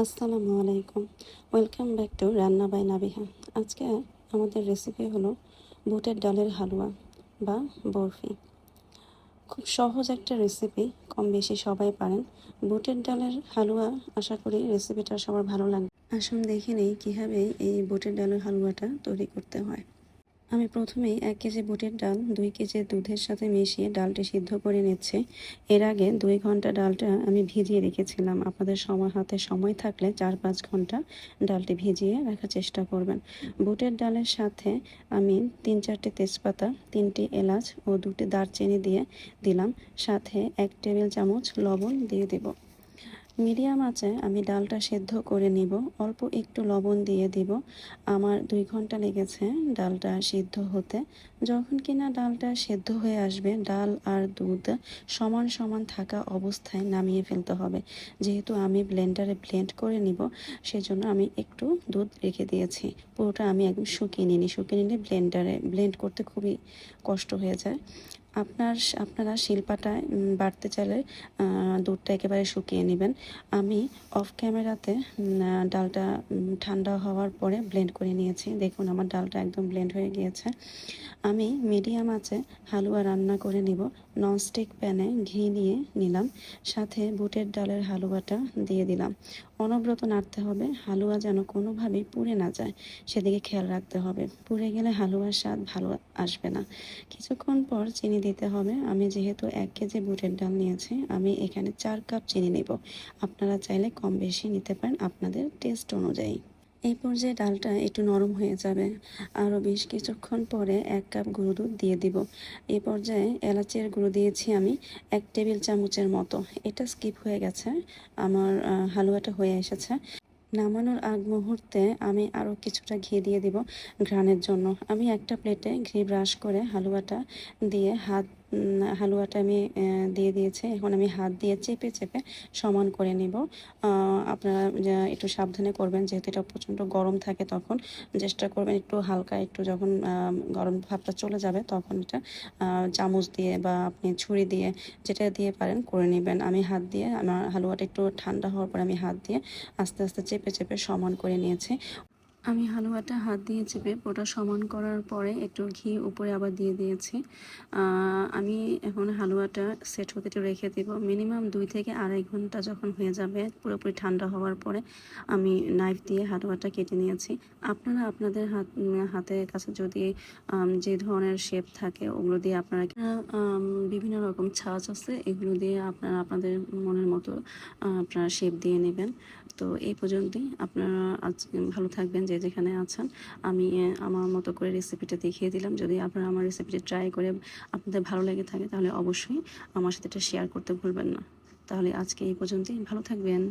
আসসালামু আলাইকুম। Welcome back to রান্না বাই নাবিহা। আজকে আমাদের রেসিপি হলো বুটের ডালের হালুয়া বা বরফি। খুব সহজ একটা রেসিপি, কম বেশি সবাই পারেন। বুটের ডালের হালুয়া, আশা করি রেসিপিটা সবার ভালো লাগবে। আসুন দেখে নেই কীভাবে এই বুটের ডালের হালুয়াটা তৈরি করতে হয়। আমি প্রথমেই 1 কেজি বুটের ডাল 2 কেজি দুধের সাথে মিশিয়ে ডালটি সিদ্ধ করে নিচ্ছি। এর আগে 2 ঘন্টা ডালটা আমি ভিজিয়ে রেখেছিলাম। আপনাদের হাতে সময় থাকলে 4-5 ঘন্টা ডালটি ভিজিয়ে রাখার চেষ্টা করবেন। বুটের ডালের সাথে আমি 3-4টি তেজপাতা, 3টি এলাচ ও 2টি দারচিনি দিয়ে দিলাম। সাথে 1 টেবিল চামচ লবণ দিয়ে দেব। মিডিয়াম আঁচে আমি ডালটা সেদ্ধ করে নিব। অল্প একটু লবণ দিয়ে দিব। আমার 2 ঘন্টা লেগেছে ডালটা সিদ্ধ হতে। যখন কিনা ডালটা সেদ্ধ হয়ে আসবে, ডাল আর দুধ সমান সমান থাকা অবস্থায় নামিয়ে ফেলতে হবে। যেহেতু আমি ব্লেন্ডারে ব্লেন্ড করে নিব, সেজন্য আমি একটু দুধ রেখে দিয়েছি। পুরোটা আমি একদম শুকিয়ে নিই। শুকিয়ে নিলে ব্লেন্ডারে ব্লেন্ড করতে খুবই কষ্ট হয়ে যায়। আপনারা শিলপাটায় বাটতে চাইলে দুধটা একেবারে শুকিয়ে নেবেন। আমি অফ ক্যামেরাতে ডালটা ঠান্ডা হওয়ার পরে ব্লেন্ড করে নিয়েছি। দেখুন আমার ডালটা একদম ব্লেন্ড হয়ে গিয়েছে। আমি মিডিয়াম আঁচে হালুয়া রান্না করে নিব। ননস্টিক প্যানে ঘি নিয়ে নিলাম। সাথে বুটের ডালের হালুয়াটা দিয়ে দিলাম। অনবরত নাড়তে হবে, হালুয়া যেন কোনোভাবেই পুড়ে না যায়, সেদিকে খেয়াল রাখতে হবে। পুড়ে গেলে হালুয়ার স্বাদ ভালো আসবে না। কিছুক্ষণ পর চিনি দিতে হবে। আমি যেহেতু 1 কেজি বুটের ডাল নিয়েছি, আমি এখানে 4 কাপ চিনি নেব। আপনারা চাইলে কম বেশি নিতে পারেন আপনাদের টেস্ট অনুযায়ী। এই পর্যায়ে ডালটা একটু নরম হয়ে যাবে। আরও বেশ কিছুক্ষণ পরে 1 কাপ গুঁড়ো দুধ দিয়ে দিব। এই পর্যায়ে এলাচের গুঁড়ো দিয়েছি আমি 1 টেবিল চামচের মতো। এটা স্কিপ হয়ে গেছে, আমার হালুয়াটা হয়ে এসেছে। নামানোর আগ মুহূর্তে আমি আরও কিছুটা ঘি দিয়ে দিব ঘ্রাণের জন্য। আমি একটা প্লেটে ঘি ব্রাশ করে হালুয়াটা আমি দিয়ে দিয়েছি। এখন আমি হাত দিয়ে চেপে চেপে সমান করে নিব। আপনারা একটু সাবধানে করবেন, যেহেতু এটা প্রচণ্ড গরম থাকে। তখন চেষ্টা করবেন একটু হালকা, একটু যখন গরম ভাবটা চলে যাবে তখন এটা চামচ দিয়ে বা আপনি ছুরি দিয়ে, যেটা দিয়ে পারেন করে নেবেন। আমি হাত দিয়ে, আমার হালুয়াটা একটু ঠান্ডা হওয়ার পর আমি হাত দিয়ে আস্তে আস্তে চেপে চেপে সমান করে নিয়েছি। আমি হালুয়াটা হাত দিয়ে চেপে পুরোটা সমান করার পরে একটু ঘি উপরে আবার দিয়ে দিয়েছি। আমি এখন হালুয়াটা সেট হতে একটু রেখে দেব। মিনিমাম 2 থেকে 2.5 ঘন্টা যখন হয়ে যাবে, পুরোপুরি ঠান্ডা হওয়ার পরে আমি নাইফ দিয়ে হালুয়াটা কেটে নিয়েছি। আপনারা আপনাদের হাতের কাছে যদি যে ধরনের শেপ থাকে, ওগুলো দিয়ে আপনারা বিভিন্ন রকম ছাঁচ আছে, এগুলো দিয়ে আপনারা আপনাদের মনের মতো আপনারা শেপ দিয়ে নেবেন। তো এই পর্যন্তই। আপনারা আজকে ভালো থাকবেন যে যেখানে আছেন। আমি আমার মতো করে রেসিপিটা দেখিয়ে দিলাম। যদি আপনারা আমার রেসিপিটা ট্রাই করে আপনাদের ভালো লেগে থাকে, তাহলে অবশ্যই আমার সাথে এটা শেয়ার করতে ভুলবেন না। তাহলে আজকে এই পর্যন্তই। ভালো থাকবেন।